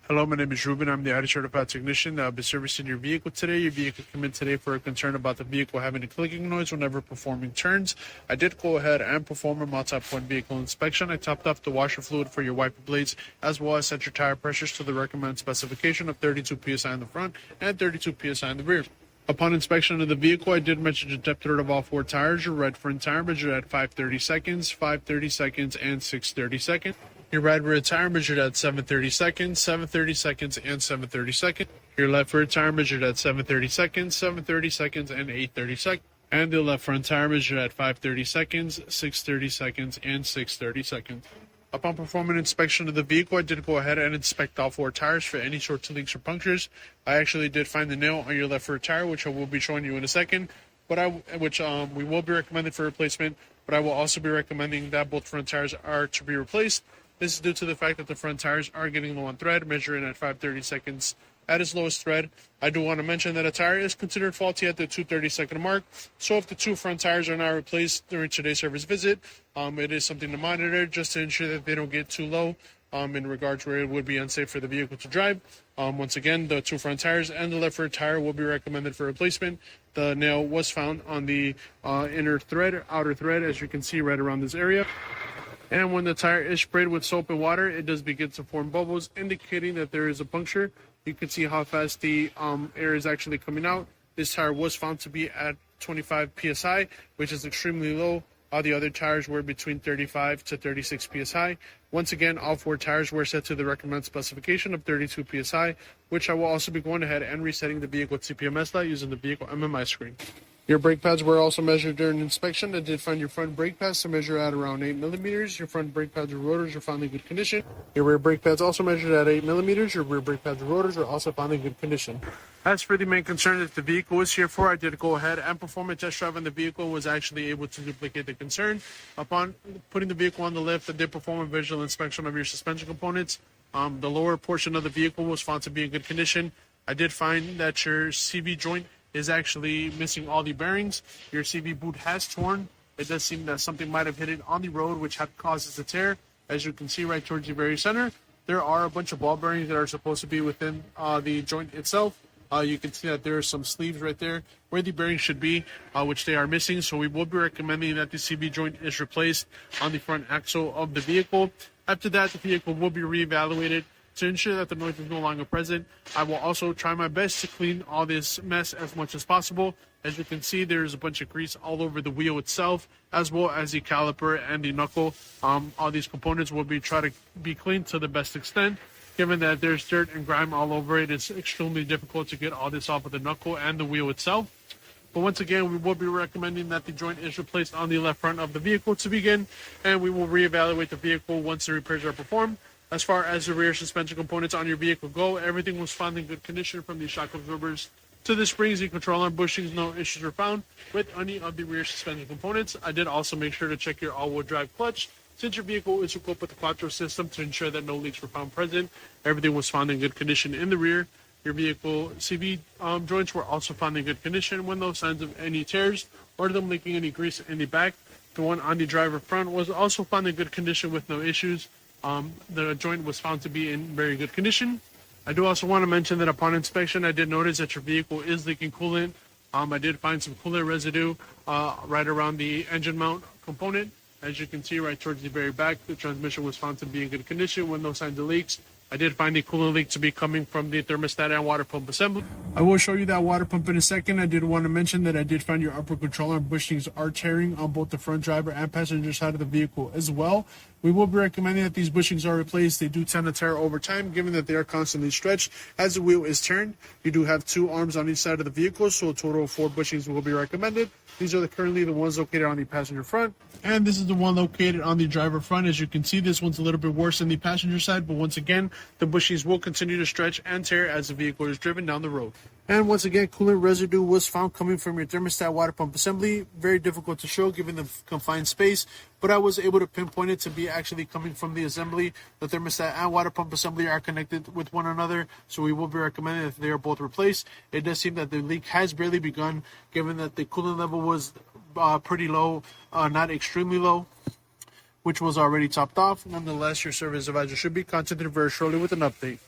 Hello, my name is Ruben. I'm the Audi certified technician that will be servicing your vehicle today. Your vehicle came in today for a concern about the vehicle having a clicking noise whenever performing turns. I did go ahead and perform a multi-point vehicle inspection. I topped off the washer fluid for your wiper blades, as well as set your tire pressures to the recommended specification of 32 psi in the front and 32 psi in the rear. Upon inspection of the vehicle, I did measure the depth of all four tires. Your red front tire measured at 530 seconds, 530 seconds, and 630 seconds. Your right rear tire measured at 730 seconds, 730 seconds, and 730 seconds. Your left rear tire measured at 730 seconds, 730 seconds, and 830 seconds. And the left front tire measured at 530 seconds, 630 seconds, and 630 seconds. Upon performing inspection of the vehicle, I did go ahead and inspect all four tires for any sorts of leaks or punctures. I actually did find the nail on your left rear tire, which I will be showing you in a second, but we will be recommended for replacement, but I will also be recommending that both front tires are to be replaced. This is due to the fact that the front tires are getting low on thread, measuring at 530 seconds at its lowest thread. I do want to mention that a tire is considered faulty at the 230 second mark, so if the two front tires are not replaced during today's service visit, it is something to monitor just to ensure that they don't get too low in regards where it would be unsafe for the vehicle to drive. Once again, the two front tires and the left rear tire will be recommended for replacement. The nail was found on the outer thread, as you can see right around this area. And when the tire is sprayed with soap and water, it does begin to form bubbles, indicating that there is a puncture. You can see how fast the air is actually coming out. This tire was found to be at 25 psi, which is extremely low. All the other tires were between 35 to 36 psi. Once again, all four tires were set to the recommended specification of 32 psi, which I will also be going ahead and resetting the vehicle CPMS light using the vehicle MMI screen. Your brake pads were also measured during inspection. I did find your front brake pads to measure at around 8 millimeters. Your front brake pads and rotors are found in good condition. Your rear brake pads also measured at 8 millimeters. Your rear brake pads and rotors are also found in good condition. As for the main concern that the vehicle is here for, I did go ahead and perform a test drive on the vehicle and was actually able to duplicate the concern. Upon putting the vehicle on the lift, I did perform a visual inspection of your suspension components. The lower portion of the vehicle was found to be in good condition. I did find that your CV joint is actually missing all the bearings. Your CV boot has torn. It does seem that something might have hit it on the road, which causes the tear. As you can see right towards the very center, there are a bunch of ball bearings that are supposed to be within the joint itself. You can see that there are some sleeves right there where the bearings should be, which they are missing. So we will be recommending that the CV joint is replaced on the front axle of the vehicle. After that, the vehicle will be reevaluated to ensure that the noise is no longer present. I will also try my best to clean all this mess as much as possible. As you can see, there's a bunch of grease all over the wheel itself, as well as the caliper and the knuckle. All these components will be try to be cleaned to the best extent. Given that there's dirt and grime all over it, it's extremely difficult to get all this off of the knuckle and the wheel itself. But once again, we will be recommending that the joint is replaced on the left front of the vehicle to begin, and we will reevaluate the vehicle once the repairs are performed. As far as the rear suspension components on your vehicle go, everything was found in good condition, from the shock absorbers to the springs and control arm bushings. No issues were found with any of the rear suspension components. I did also make sure to check your all-wheel drive clutch, since your vehicle is equipped with the quattro system, to ensure that no leaks were found present. Everything was found in good condition in the rear. Your vehicle CV joints were also found in good condition with no signs of any tears or them leaking any grease in the back. The one on the driver front was also found in good condition with no issues. The joint was found to be in very good condition. I do also want to mention that upon inspection, I did notice that your vehicle is leaking coolant. I did find some coolant residue right around the engine mount component. As you can see right towards the very back, the transmission was found to be in good condition with no signs of leaks. I did find the coolant leak to be coming from the thermostat and water pump assembly. I will show you that water pump in a second. I did want to mention that I did find your upper control arm bushings are tearing on both the front driver and passenger side of the vehicle as well. We will be recommending that these bushings are replaced. They do tend to tear over time, given that they are constantly stretched as the wheel is turned. You do have two arms on each side of the vehicle, so a total of 4 bushings will be recommended. These are currently the ones located on the passenger front, and this is the one located on the driver front. As you can see, this one's a little bit worse than the passenger side, but once again, the bushings will continue to stretch and tear as the vehicle is driven down the road. And once again, coolant residue was found coming from your thermostat water pump assembly. Very difficult to show given the confined space, but I was able to pinpoint it to be actually coming from the assembly. The thermostat and water pump assembly are connected with one another, so we will be recommending that they are both replaced. It does seem that the leak has barely begun, given that the coolant level was pretty low, not extremely low, which was already topped off. Nonetheless, your service advisor should be contacted very shortly with an update.